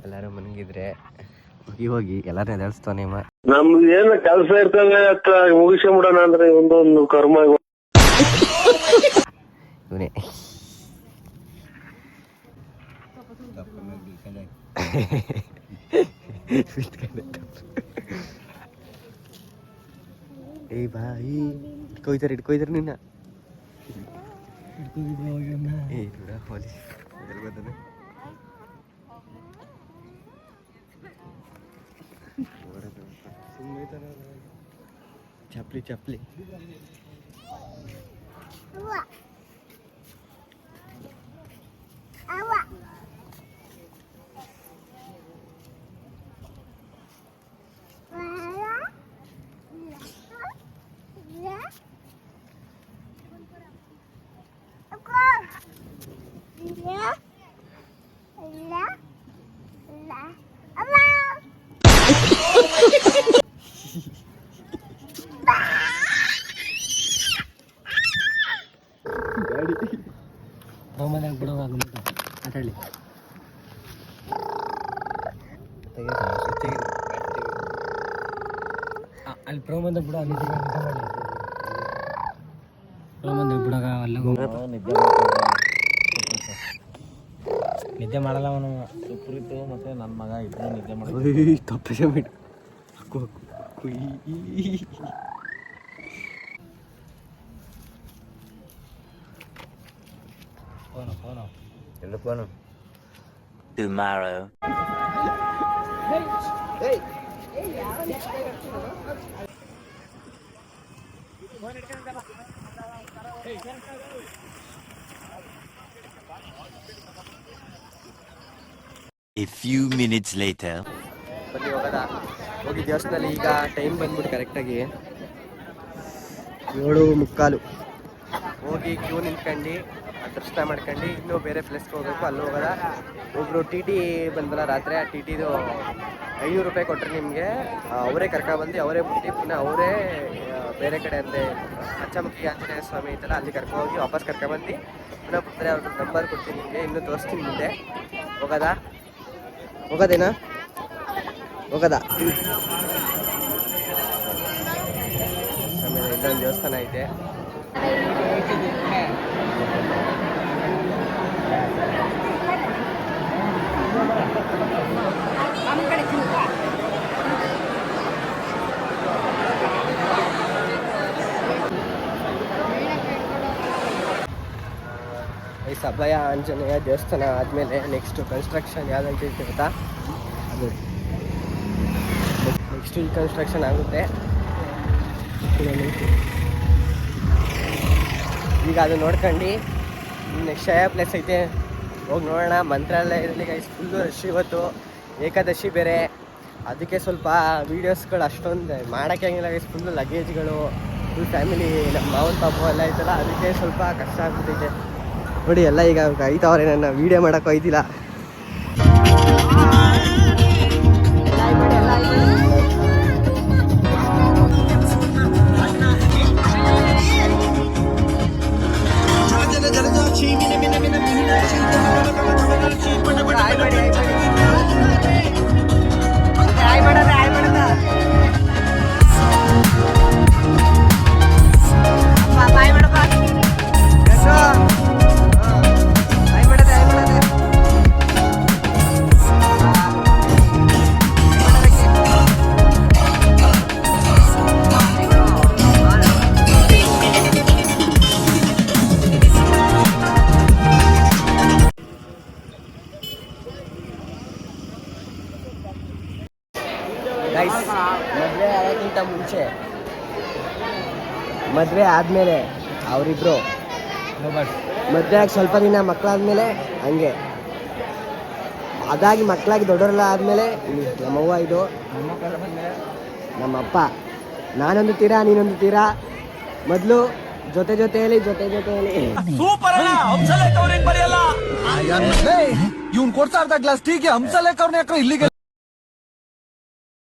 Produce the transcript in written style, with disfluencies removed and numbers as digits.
ಎಲ್ಲಾರು ಮನಗಿದ್ರೆ ಹೋಗಿ ಎಲ್ಲಾರು ಎದಳಿಸ್ತಾನೆ. ನಮ್ದು ಏನ ಕೆಲಸ ಇರ್ತದೆ ಅಕ್ಕ ಮುಗಿಸ್ಕೊಂಬಿಡೋಣ ಅಂದ್ರೆ ಒಂದೊಂದು ಕರ್ಮ ಇವನೇ ಏ ಬಾಯಿ ಇಟ್ಕೊಯ್ತಾರೆ ನಿನ್ನ ಚಪ್ಲಿ ಮಾತಾಡಲಿ ಅಲ್ಲಿ ಪ್ರೋಮಂದ ಬಿಡ ಪ್ರೋಮಂದ ಬಿಡಾಗ ಅಲ್ಲ ನಿದ್ದೆ ಮಾಡಲ್ಲ ಅವನು ಸುಪ್ರೀತು ಮತ್ತೆ ನನ್ನ ಮಗ ಇಬ್ಬರು ನಿದ್ದೆ ಮಾಡಿ ತಪ್ಪಿಗೆ ಬಿಟ್ಟು phone tomorrow. Hey. A few minutes later. ಬನ್ನಿ ಹೋಗಿ ದೇವಸ್ಥಾನದಲ್ಲಿ ಈಗ ಟೈಮ್ ಬಂದ್ಬಿಟ್ಟು ಕರೆಕ್ಟಾಗಿ 7:45 ಹೋಗಿ ಕ್ಯೂ ನಿಂತ್ಕೊಂಡು ದರ್ಶನ ಮಾಡ್ಕೊಂಡು ಇನ್ನೂ ಬೇರೆ ಪ್ಲೇಸ್ಗೆ ಹೋಗ್ಬೇಕು. ಅಲ್ಲಿ ಹೋಗೋದ ಒಬ್ಬರು ಟಿ ಟಿ ಬಂದಲ್ಲ ರಾತ್ರಿ, ಆ ಟಿ ಟಿದು 500 ರೂಪಾಯಿ ಕೊಟ್ಟರೆ ನಿಮಗೆ ಅವರೇ ಕರ್ಕೊಬಂದು ಅವರೇ ಬಿಟ್ಟು ಪುನಃ ಅವರೇ ಬೇರೆ ಕಡೆ ಅಂದರೆ ಪಂಚಮುಖಿ ಆಂಜನೇಯ ಸ್ವಾಮಿ ಐತಲ್ಲ ಅಲ್ಲಿ ಕರ್ಕೊಂಡೋಗಿ ವಾಪಸ್ ಕರ್ಕೊಬಂದು ಪುನಃ ಬಿಡ್ತಾರೆ. ಅವ್ರ ನಂಬರ್ ಕೊಡ್ತೀನಿ ನಿಮಗೆ, ಇನ್ನೂ ತೋರಿಸ್ತೀನಿ ಮುಂದೆ. ಹೋಗೋದಾ ಹೋಗೋದೇನಾ ಹೋಗೋದಾ ಆಮೇಲೆ ಇಲ್ಲೊಂದು ದೇವಸ್ಥಾನ ಐತೆ. ಈ ಅಭಯ ಆಂಜನೇಯ ದೇವಸ್ಥಾನ ಆದಮೇಲೆ ನೆಕ್ಸ್ಟ್ ಕನ್ಸ್ಟ್ರಕ್ಷನ್ ಯಾವ್ದಂತ ಗೊತ್ತಾ? ಅದು ನೆಕ್ಸ್ಟ್ ಈ ಕನ್ಸ್ಟ್ರಕ್ಷನ್ ಆಗುತ್ತೆ. ಈಗ ಅದು ನೋಡ್ಕೊಂಡು ನೆಕ್ಸ್ಟ್ ಯಾವ ಪ್ಲೇಸ್ ಐತೆ ಹೋಗಿ ನೋಡೋಣ. ಮಂತ್ರಾಲಯದಲ್ಲಿ ಫುಲ್ಲು ರಶ್ ಇವತ್ತು, ಏಕಾದಶಿ ಬೇರೆ, ಅದಕ್ಕೆ ಸ್ವಲ್ಪ ವೀಡಿಯೋಸ್ಗಳು ಅಷ್ಟೊಂದು ಮಾಡೋಕ್ಕೆ ಆಗಿಲ್ಲ. ಫುಲ್ಲು ಲಗೇಜ್ಗಳು, ಫುಲ್ ಫ್ಯಾಮಿಲಿ, ನಮ್ಮ ಮಾವನ ಪಾಪು ಎಲ್ಲ ಐತಲ್ಲ, ಅದಕ್ಕೆ ಸ್ವಲ್ಪ ಕಷ್ಟ ಆಗ್ಬಿಟ್ಟೈತೆ ನೋಡಿ. ಎಲ್ಲ ಈಗ ಐತವ್ರೆ, ನನ್ನ ವೀಡಿಯೋ ಮಾಡೋಕ್ಕೆ ಹೋಯ್ತಿಲ್ಲ. ಮದುವೆ ಆಗೋಕ್ಕಿಂತ ಮುಂಚೆ, ಮದುವೆ ಆದಮೇಲೆ ಅವರಿಬ್ರು, ಮದುವೆ ಆಗಿ ಸ್ವಲ್ಪ ದಿನ ಮಕ್ಕಳಾದ್ಮೇಲೆ ಹಂಗೆ, ಅದಾಗಿ ಮಕ್ಕಳಾಗಿ ದೊಡ್ಡವರೆಲ್ಲ ಆದಮೇಲೆ ನಮ್ಮವ್ವ ಇದು, ನಮ್ಮಪ್ಪ, ನಾನೊಂದು ತೀರಾ ನೀನೊಂದು ತೀರಾ. ಮೊದಲು ಜೊತೆಯಲ್ಲಿ ಇವ್ನು ಕೊಡ್ತಾ ಇರ್ತಾ ಗ್ಲಾಸ್ ಟೀಗೆ ಹಂಸಲೇಖ ಅವ್ರನ್ನ ಯಾಕೋ ಇಲ್ಲಿಗೆ